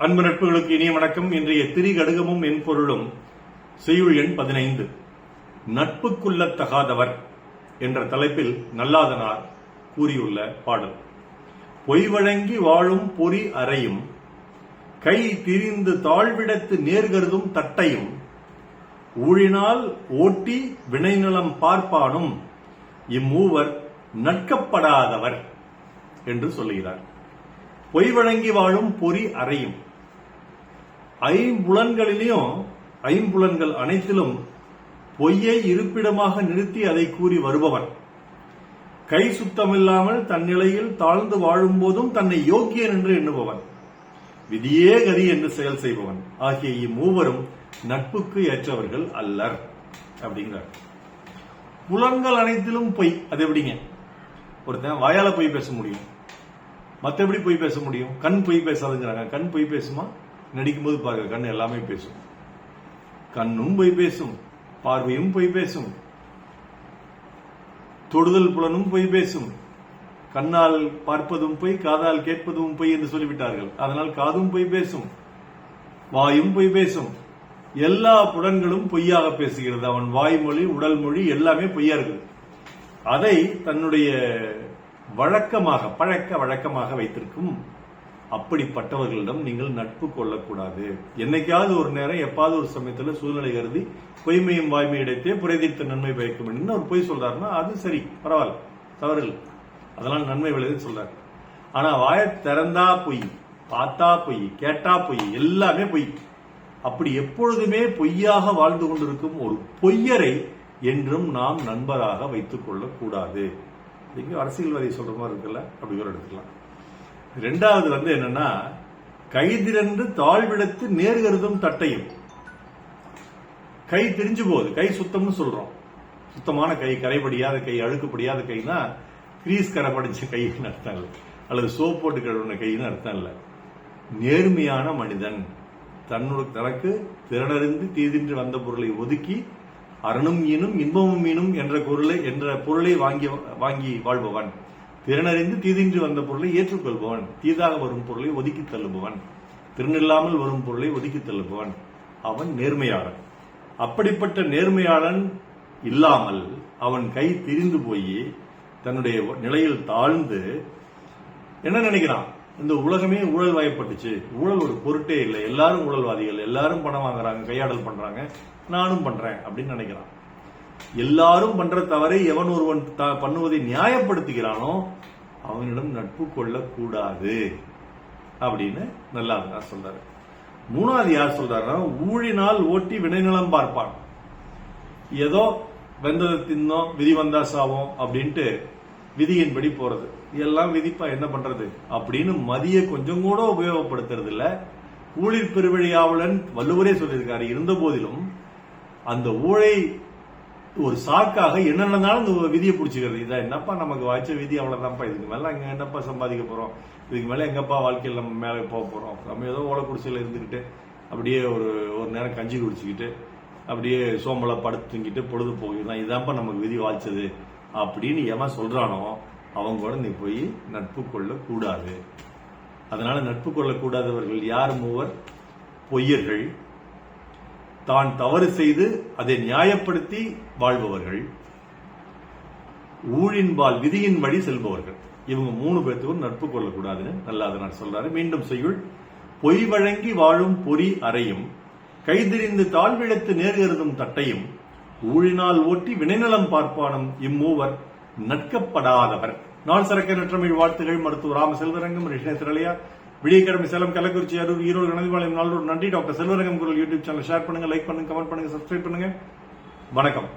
அன்பு நட்புகளுக்கு இனிய வணக்கம். இன்றைய திரிகடுகமும் என் பொருளும் செய்யுள் எண் 15 நட்புக்குள்ள தகாதவர் என்ற தலைப்பில் நல்லாதனார் கூறியுள்ள பாடல். பொய் வழங்கி வாழும் பொறி அறையும் கை திரிந்து தாழ்விடத்து நேர்கருதும் தட்டையும் ஊழினால் ஓட்டி வினைநிலம் பார்ப்பானும் இம்மூவர் நட்கப்படாதவர் என்று சொல்லுகிறார். பொய் வழங்கி வாழும் பொறி அறையும், ஐம்புலன்கள் அனைத்திலும் பொய்யை இருப்பிடமாக நிறுத்தி அதை கூறி வருபவன், கை சுத்தமில்லாமல் தன் நிலையில் தாழ்ந்து வாழும் போதும் தன்னை யோக்கியன் என்று எண்ணுபவன், விதியே கதி என்று செயல் செய்பவன் ஆகிய இம்மூவரும் நட்புக்கு ஏற்றவர்கள் அல்லர் அப்படிங்கிறார். புலன்கள் அனைத்திலும் பொய். அது எப்படிங்க? ஒருத்தன் வாயால பொய் பேச முடியும், மற்றபடி பொய் பேச முடியும். கண் பொய் பேசாதுங்கிறாங்க. கண் பொய் பேசுமா? நடிக்கும் போது பாருங்க, கண் எல்லாமே பேசும். கண்ணும் பொய் பேசும், பார்வையும் பொய் பேசும், தொடுதல் புலனும் பொய் பேசும். கண்ணால் பார்ப்பதும் பொய், காதால் கேட்பதும் பொய் என்று சொல்லிவிட்டார்கள். அதனால் காதும் பொய் பேசும், வாயும் பொய் பேசும். எல்லா புலன்களும் பொய்யாக பேசுகிறது. அவன் வாய்மொழி, உடல் மொழி எல்லாமே பொய்யா இருக்குது. அதை தன்னுடைய பழக்க வழக்கமாக வைத்திருக்கும் அப்படிப்பட்டவர்களிடம் நீங்கள் நட்பு கொள்ளக்கூடாது. என்னைக்காவது ஒரு நேரம், எப்பாவது ஒரு சமயத்தில் சூழ்நிலை கருதி பொய்மையும் வாய்மையிடத்தே புரைதித்த நன்மை பயக்கும் என்று ஒரு பொய் சொல்றாருன்னா அது சரி, பரவாயில்ல, தவறில்லை, அதெல்லாம் நன்மை விளையுதுன்னு சொல்றாரு. ஆனா வாயை திறந்தா பொய், பார்த்தா பொய், கேட்டா பொய், எல்லாமே பொய். அப்படி எப்பொழுதுமே பொய்யாக வாழ்ந்து கொண்டிருக்கும் ஒரு பொய்யரை என்றும் நாம் நண்பராக வைத்துக் கொள்ளக்கூடாது. அரசியல்வாதி சொல்ற மாதிரி இருக்குல்ல, அப்படி கூட எடுத்துக்கலாம். இரண்டாவது என்னன்னா, கைதிரண்டு தாழ்விடத்து நேர்கருதும் தட்டையும். கை திரிஞ்சு போகுது, கை சுத்தம்னு சொல்றோம். சுத்தமான கை, கரைபடியாத கை, அழுக்குப்படியாத கைனா கிரீஸ் கரை படிச்ச கைன்னு அர்த்தம் இல்லை, அல்லது சோப் போட்டு கழுவுன கைன்னு அர்த்தம் இல்லை. நேர்மையான மனிதன், தனக்கு திறனறிந்து தீதின்றி வந்த பொருளை ஒதுக்கி அரணும் ஈனும் இன்பமும் ஈனும் என்ற பொருளை வாங்கி வாழ்பவன், திறனறிந்து தீதின்றி வந்த பொருளை ஏற்றுக்கொள்பவன், தீதாக வரும் பொருளை ஒதுக்கி தள்ளுபவன், திறனில்லாமல் வரும் பொருளை ஒதுக்கி தள்ளுபவன், அவன் நேர்மையாளன். அப்படிப்பட்ட நேர்மையாளன் இல்லாமல் அவன் கை திரிந்து போய் தன்னுடைய நிலையில் தாழ்ந்து என்ன நினைக்கிறான்? இந்த உலகமே ஊழல் வாயப்பட்டுச்சு, ஊழல் ஒரு பொருட்டே இல்லை, எல்லாரும் ஊழல்வாதிகள், எல்லாரும் பணம் வாங்குறாங்க, கையாடல் பண்றாங்க, நானும் பண்றேன் அப்படின்னு நினைக்கிறான். எல்லாரும் பண்ற தவறை எவன் ஒருவன் பண்ணுவதை நியாயப்படுத்துகிறானோ அவனிடம் நட்பு கொள்ளக்கூடாது அப்படின்னு நல்லா சொல்றாரு. மூணாவது யார் சொல்றாருன்னா, ஊழினால் ஓட்டி வினைநிலம் பார்ப்பான். ஏதோ வெந்ததை தின்னோம், விதி வந்தா சாவோம் அப்படின்ட்டு விதியின்படி போறது, எல்லாம் விதிப்பா என்ன பண்றது அப்படின்னு மதிய கொஞ்சம் கூட உபயோகப்படுத்துறது இல்ல. ஊழிற் பெருவழியாவலன் வள்ளுவரே சொல்லியிருக்காரு. இருந்த போதிலும் அந்த ஊழை ஒரு சாக்காக என்ன நடந்தாலும் இந்த விதியை பிடிச்சிக்கிறது. இதான் என்னப்பா நமக்கு வாய்ச்ச விதி, அவ்வளவுதான்ப்பா, இதுக்கு மேல அங்க என்னப்பா சம்பாதிக்க போறோம், இதுக்கு மேல எங்கப்பா வாழ்க்கையில் நம்ம மேல போக போறோம், நம்ம ஏதோ ஓலை குடிசையில இருந்துகிட்டு அப்படியே ஒரு நேரம் கஞ்சி குடிச்சுக்கிட்டு அப்படியே சோம்பலை படுத்து தூங்கிட்டு பொழுது போகுதுதான், இதான்ப்பா நமக்கு விதி வாழ்ச்சது அப்படின்னு எவன் சொல்றானோ அவங்க கூட நீ போய் நட்பு கொள்ள கூடாது. அதனால நட்பு கொள்ளக்கூடாதவர்கள் யார்? மூவர் பொய்யர்கள், தான் தவறு செய்து அதை நியாயப்படுத்தி வாழ்பவர்கள், ஊழின்பால் விதியின் வழி செல்பவர்கள். இவங்க 3 பேர்த்துக்கும் நட்பு கொள்ளக்கூடாதுன்னு நல்லா அதனால் சொல்றாரு. மீண்டும் செய்யுள். பொய் வழங்கி வாழும் பொறி அறையும் கைதிரிந்து தாழ்விடத்து நேர்கருதும் தட்டையும் ஊழினால் ஓட்டி வினைநலம் பார்ப்பானும் இம்மூவர் நட்கப்படாதவர். நாள் சிறக்க நற்றமிழ் வாழ்த்துகள். மருத்துவர் ராம செல்வரங்கம், ரிஷ்ணே திரளையா, விடியக்கிழமை சேலம், கள்ளக்குறிச்சி, அரூர், ஈரோடு, கணதிபாளையம், நாளூர். நன்றி. டாக்டர் செல்வரங்கம் குரல் யூடியூப் சேனல் ஷேர் பண்ணுங்க, லைக் பண்ணுங்க, கமெண்ட் பண்ணுங்க, சப்ஸ்கிரைப் பண்ணுங்க. வணக்கம்.